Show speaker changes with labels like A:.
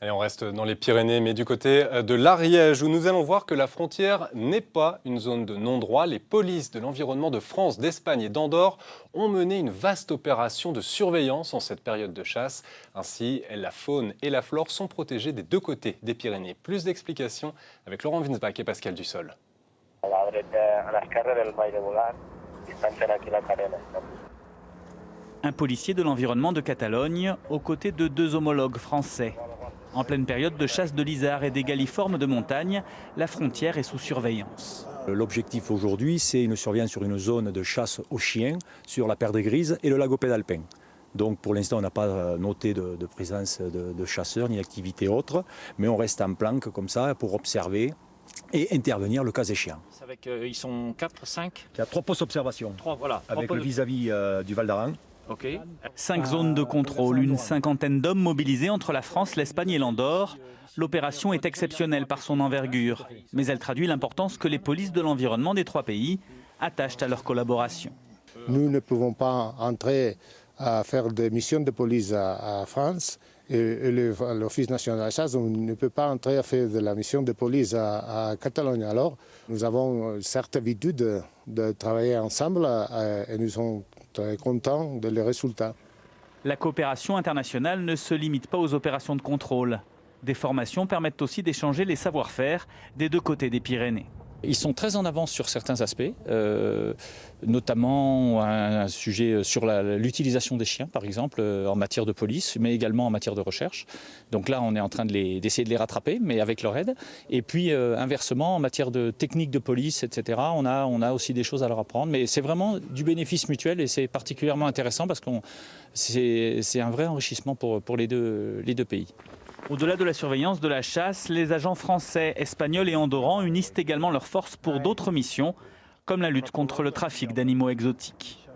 A: Et on reste dans les Pyrénées, mais du côté de l'Ariège, où nous allons voir que la frontière n'est pas une zone de non-droit. Les polices de l'environnement de France, d'Espagne et d'Andorre ont mené une vaste opération de surveillance en cette période de chasse. Ainsi, la faune et la flore sont protégées des deux côtés des Pyrénées. Plus d'explications avec Laurent Winsbach et Pascal Dussol.
B: Un policier de l'environnement de Catalogne aux côtés de deux homologues français. En pleine période de chasse de lizards et des galliformes de montagne, la frontière est sous surveillance.
C: L'objectif aujourd'hui, c'est une surveillance sur une zone de chasse aux chiens, sur la perdrix grise et le lago pédalpin. Donc pour l'instant, on n'a pas noté de présence de chasseurs ni d'activité autre, mais on reste en planque comme ça pour observer et intervenir le cas échéant.
D: Ils sont 4, 5
C: Il y a 3 postes d'observation,
D: 3, voilà.
C: avec le vis-à-vis du Val d'Aran.
D: Okay.
B: 5 zones de contrôle, une cinquantaine d'hommes mobilisés entre la France, l'Espagne et l'Andorre. L'opération est exceptionnelle par son envergure, mais elle traduit l'importance que les polices de l'environnement des 3 pays attachent à leur collaboration.
E: Nous ne pouvons pas entrer à faire des missions de police à France et l'Office national de la chasse ne peut pas entrer à faire de la mission de police à Catalogne. Alors, nous avons cette habitude de travailler ensemble et nous sommes très contents des résultats.
B: La coopération internationale ne se limite pas aux opérations de contrôle. Des formations permettent aussi d'échanger les savoir-faire des deux côtés des Pyrénées.
F: Ils sont très en avance sur certains aspects, notamment un sujet sur l'utilisation des chiens, par exemple, en matière de police, mais également en matière de recherche. Donc là, on est en train d'essayer de les rattraper, mais avec leur aide. Et puis, inversement, en matière de techniques de police, etc., on a aussi des choses à leur apprendre. Mais c'est vraiment du bénéfice mutuel et c'est particulièrement intéressant parce que c'est un vrai enrichissement pour les deux pays.
B: Au-delà de la surveillance de la chasse, les agents français, espagnols et andorrans unissent également leurs forces pour d'autres missions, comme la lutte contre le trafic d'animaux exotiques.